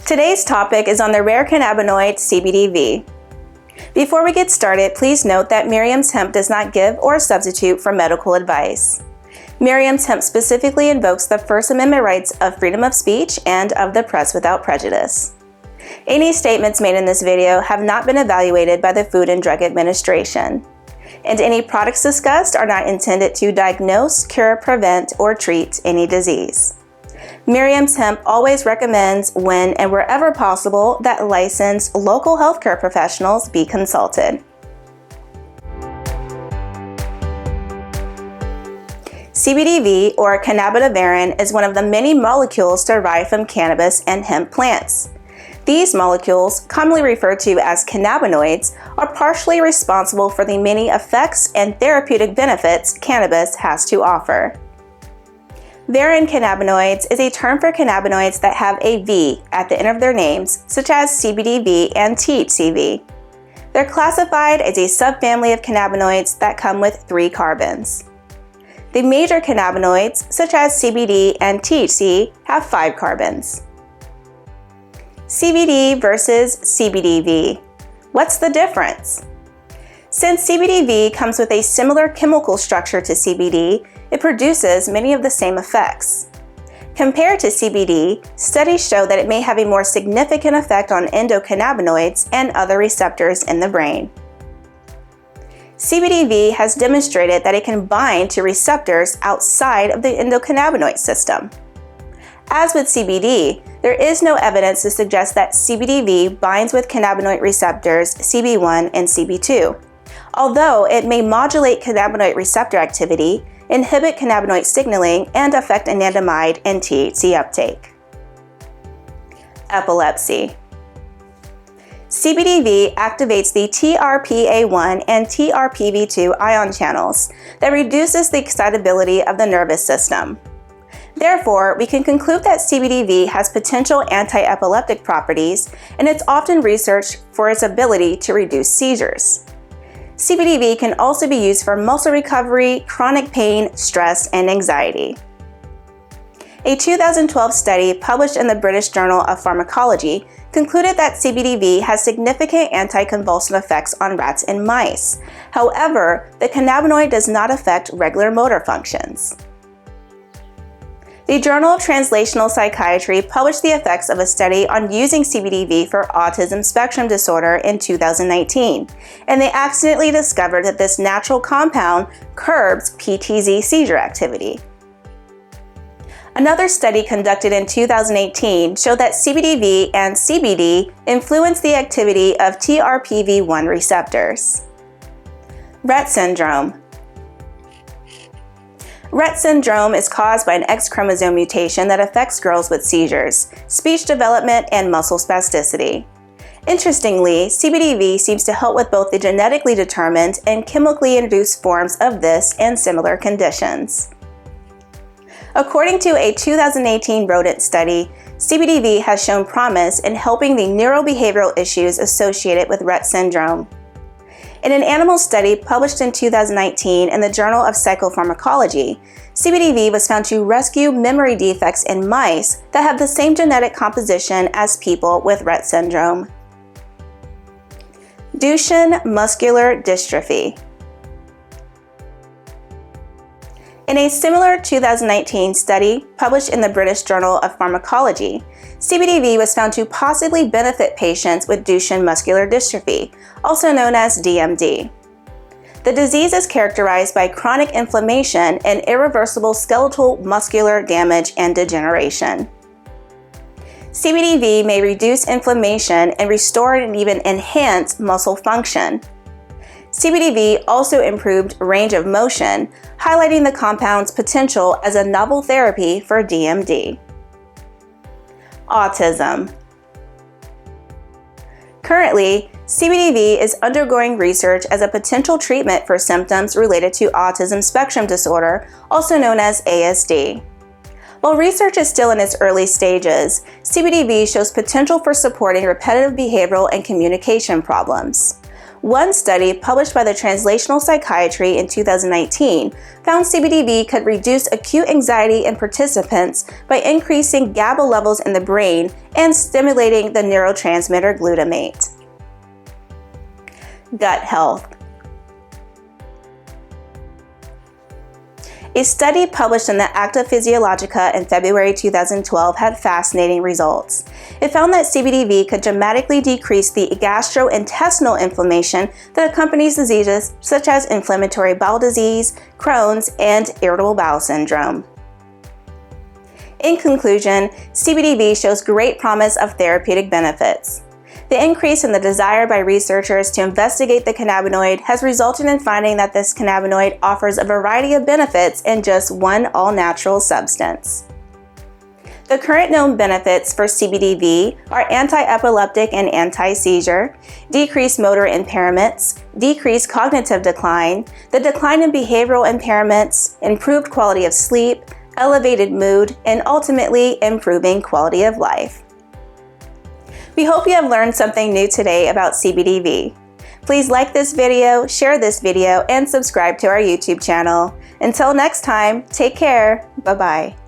Today's topic is on the rare cannabinoid CBDv. Before we get started, please note that Merriam's Hemp does not give or substitute for medical advice. Merriam's Hemp specifically invokes the First Amendment rights of freedom of speech and of the press without prejudice. Any statements made in this video have not been evaluated by the Food and Drug Administration, and any products discussed are not intended to diagnose, cure, prevent, or treat any disease. Merriam's Hemp always recommends, when and wherever possible, that licensed local healthcare professionals be consulted. CBDv, or Cannabidivarin, is one of the many molecules derived from cannabis and hemp plants. These molecules, commonly referred to as cannabinoids, are partially responsible for the many effects and therapeutic benefits cannabis has to offer. Varin cannabinoids is a term for cannabinoids that have a V at the end of their names, such as CBDv and THCV. They're classified as a subfamily of cannabinoids that come with 3 carbons. The major cannabinoids, such as CBD and THC, have 5 carbons. CBD versus CBDv. What's the difference? Since CBDv comes with a similar chemical structure to CBD, it produces many of the same effects. Compared to CBD, studies show that it may have a more significant effect on endocannabinoids and other receptors in the brain. CBDv has demonstrated that it can bind to receptors outside of the endocannabinoid system. As with CBD, there is no evidence to suggest that CBDv binds with cannabinoid receptors CB1 and CB2. Although it may modulate cannabinoid receptor activity, inhibit cannabinoid signaling, and affect anandamide and THC uptake. Epilepsy. CBDv activates the TRPA1 and TRPV2 ion channels that reduces the excitability of the nervous system. Therefore, we can conclude that CBDv has potential anti-epileptic properties, and it's often researched for its ability to reduce seizures. CBDv can also be used for muscle recovery, chronic pain, stress, and anxiety. A 2012 study published in the British Journal of Pharmacology concluded that CBDv has significant anticonvulsant effects on rats and mice. However, the cannabinoid does not affect regular motor functions. The Journal of Translational Psychiatry published the effects of a study on using CBDv for Autism Spectrum Disorder in 2019, and they accidentally discovered that this natural compound curbs PTZ seizure activity. Another study conducted in 2018 showed that CBDv and CBD influence the activity of TRPV1 receptors. Rett syndrome. Rett syndrome is caused by an X chromosome mutation that affects girls with seizures, speech development, and muscle spasticity. Interestingly, CBDv seems to help with both the genetically determined and chemically induced forms of this and similar conditions. According to a 2018 rodent study, CBDv has shown promise in helping the neurobehavioral issues associated with Rett syndrome. In an animal study published in 2019 in the Journal of Psychopharmacology, CBDv was found to rescue memory defects in mice that have the same genetic composition as people with Rett syndrome. Duchenne muscular dystrophy. In a similar 2019 study published in the British Journal of Pharmacology, CBDv was found to possibly benefit patients with Duchenne muscular dystrophy, also known as DMD. The disease is characterized by chronic inflammation and irreversible skeletal muscular damage and degeneration. CBDv may reduce inflammation and restore and even enhance muscle function. CBDv also improved range of motion, highlighting the compound's potential as a novel therapy for DMD. Autism. Currently, CBDv is undergoing research as a potential treatment for symptoms related to Autism Spectrum Disorder, also known as ASD. While research is still in its early stages, CBDv shows potential for supporting repetitive behavioral and communication problems. One study published by the Translational Psychiatry in 2019 found CBDv could reduce acute anxiety in participants by increasing GABA levels in the brain and stimulating the neurotransmitter glutamate. Gut health. A study published in the Acta Physiologica in February 2012 had fascinating results. It found that CBDv could dramatically decrease the gastrointestinal inflammation that accompanies diseases such as inflammatory bowel disease, Crohn's, and irritable bowel syndrome. In conclusion, CBDv shows great promise of therapeutic benefits. The increase in the desire by researchers to investigate the cannabinoid has resulted in finding that this cannabinoid offers a variety of benefits in just one all-natural substance. The current known benefits for CBDv are anti-epileptic and anti-seizure, decreased motor impairments, decreased cognitive decline, the decline in behavioral impairments, improved quality of sleep, elevated mood, and ultimately improving quality of life. We hope you have learned something new today about CBDv. Please like this video, share this video, and subscribe to our YouTube channel. Until next time, take care. Bye-bye.